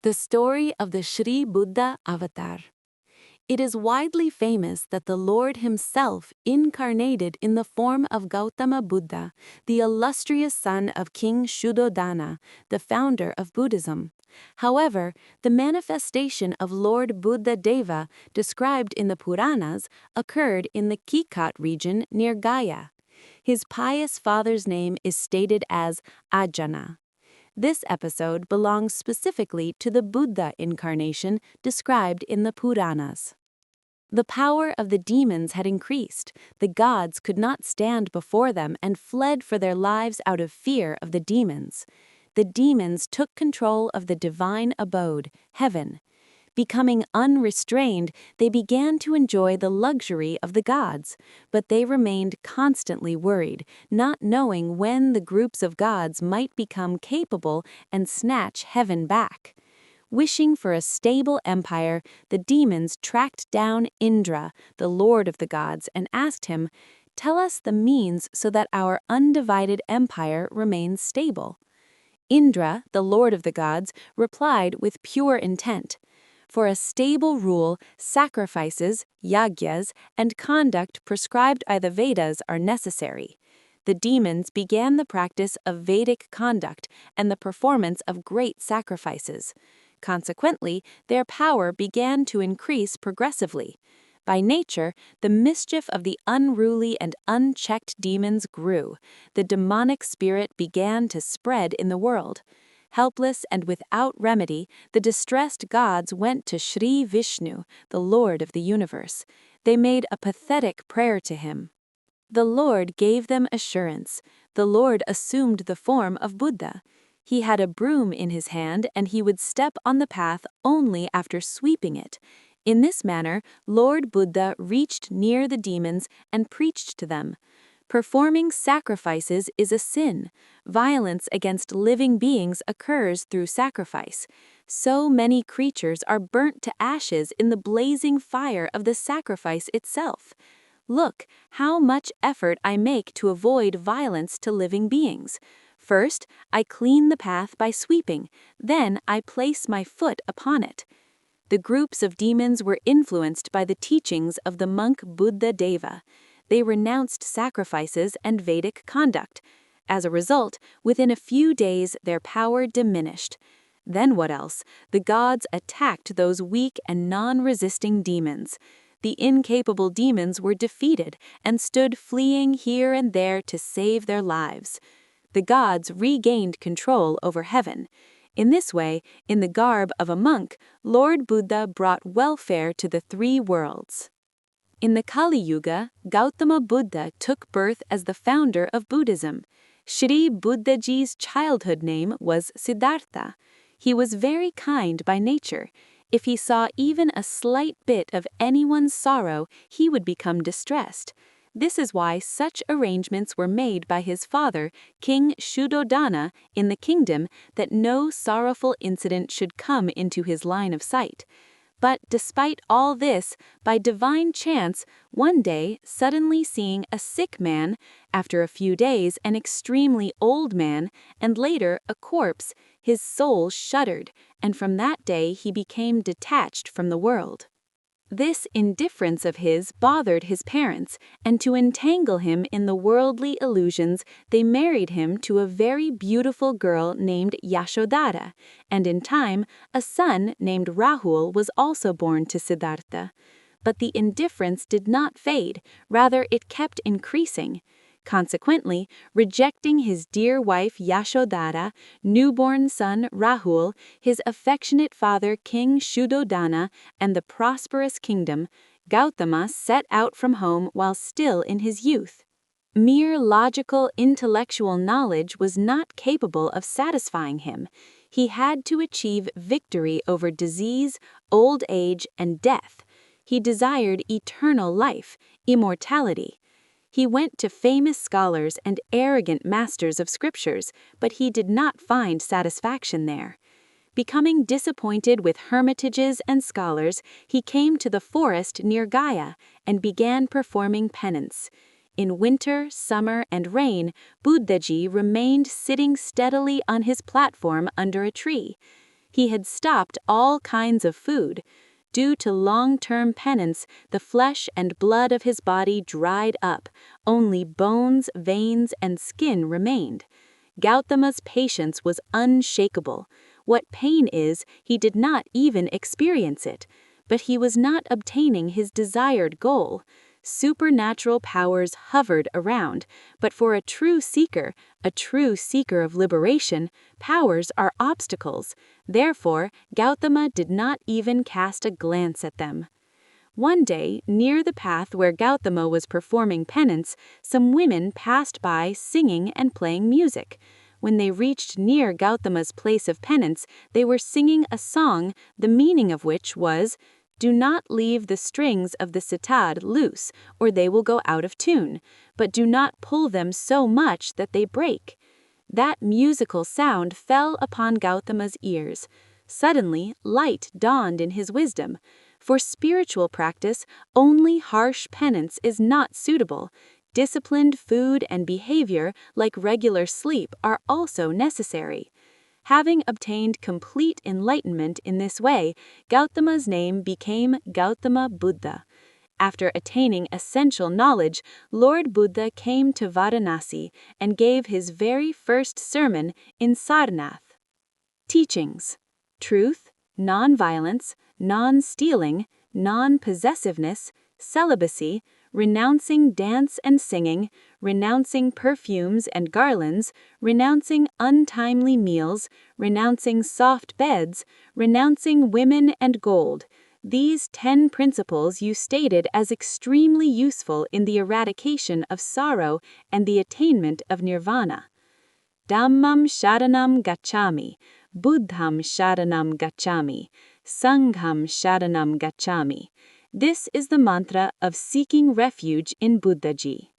The story of the Shri Buddha avatar. It is widely famous that the Lord himself incarnated in the form of Gautama Buddha, the illustrious son of King Shuddhodana, the founder of Buddhism. However, the manifestation of Lord Buddha Deva, described in the Puranas, occurred in the Kikat region near Gaya. His pious father's name is stated as Ajana. This episode belongs specifically to the Buddha incarnation described in the Puranas. The power of the demons had increased. The gods could not stand before them and fled for their lives out of fear of the demons. The demons took control of the divine abode, heaven. Becoming unrestrained, they began to enjoy the luxury of the gods, but they remained constantly worried, not knowing when the groups of gods might become capable and snatch heaven back. Wishing for a stable empire, the demons tracked down Indra, the lord of the gods, and asked him, "Tell us the means so that our undivided empire remains stable." Indra, the lord of the gods, replied with pure intent. For a stable rule, sacrifices, yagyas, and conduct prescribed by the Vedas are necessary. The demons began the practice of Vedic conduct and the performance of great sacrifices. Consequently, their power began to increase progressively. By nature, the mischief of the unruly and unchecked demons grew. The demonic spirit began to spread in the world. Helpless and without remedy, the distressed gods went to Shri Vishnu, the Lord of the universe. They made a pathetic prayer to him. The Lord gave them assurance. The Lord assumed the form of Buddha. He had a broom in his hand and he would step on the path only after sweeping it. In this manner, Lord Buddha reached near the demons and preached to them. Performing sacrifices is a sin. Violence against living beings occurs through sacrifice. So many creatures are burnt to ashes in the blazing fire of the sacrifice itself. Look how much effort I make to avoid violence to living beings. First, I clean the path by sweeping, then I place my foot upon it. The groups of demons were influenced by the teachings of the monk Buddha Deva. They renounced sacrifices and Vedic conduct. As a result, within a few days their power diminished. Then what else? The gods attacked those weak and non-resisting demons. The incapable demons were defeated and stood fleeing here and there to save their lives. The gods regained control over heaven. In this way, in the garb of a monk, Lord Buddha brought welfare to the three worlds. In the Kali Yuga, Gautama Buddha took birth as the founder of Buddhism. Shri Buddhaji's childhood name was Siddhartha. He was very kind by nature. If he saw even a slight bit of anyone's sorrow, he would become distressed. This is why such arrangements were made by his father, King Shuddhodana, in the kingdom that no sorrowful incident should come into his line of sight. But despite all this, by divine chance, one day, suddenly seeing a sick man, after a few days an extremely old man, and later a corpse, his soul shuddered, and from that day he became detached from the world. This indifference of his bothered his parents, and to entangle him in the worldly illusions, they married him to a very beautiful girl named Yashodhara, and in time, a son named Rahul was also born to Siddhartha. But the indifference did not fade, rather it kept increasing. Consequently, rejecting his dear wife Yashodhara, newborn son Rahul, his affectionate father King Shuddhodana, and the prosperous kingdom, Gautama set out from home while still in his youth. Mere logical, intellectual knowledge was not capable of satisfying him. He had to achieve victory over disease, old age, and death. He desired eternal life, immortality. He went to famous scholars and arrogant masters of scriptures, but he did not find satisfaction there. Becoming disappointed with hermitages and scholars, he came to the forest near Gaya and began performing penance. In winter, summer, and rain, Buddhaji remained sitting steadily on his platform under a tree. He had stopped all kinds of food. Due to long-term penance, the flesh and blood of his body dried up, only bones, veins, and skin remained. Gautama's patience was unshakable. What pain is, he did not even experience it. But he was not obtaining his desired goal. Supernatural powers hovered around, but for a true seeker of liberation, powers are obstacles. Therefore, Gautama did not even cast a glance at them. One day, near the path where Gautama was performing penance, some women passed by singing and playing music. When they reached near Gautama's place of penance, they were singing a song, the meaning of which was, "Do not leave the strings of the sitar loose, or they will go out of tune, but do not pull them so much that they break." That musical sound fell upon Gautama's ears. Suddenly, light dawned in his wisdom. For spiritual practice, only harsh penance is not suitable. Disciplined food and behavior, like regular sleep, are also necessary. Having obtained complete enlightenment in this way, Gautama's name became Gautama Buddha. After attaining essential knowledge, Lord Buddha came to Varanasi and gave his very first sermon in Sarnath. Teachings: truth, non-violence, non-stealing, non-possessiveness, celibacy, renouncing dance and singing, renouncing perfumes and garlands, renouncing untimely meals, renouncing soft beds, renouncing women and gold. These 10 principles you stated as extremely useful in the eradication of sorrow and the attainment of nirvana. Dhammam sharanam gacchami, Buddham sharanam gacchami, Sangham sharanam gacchami. This is the mantra of seeking refuge in Buddhaji.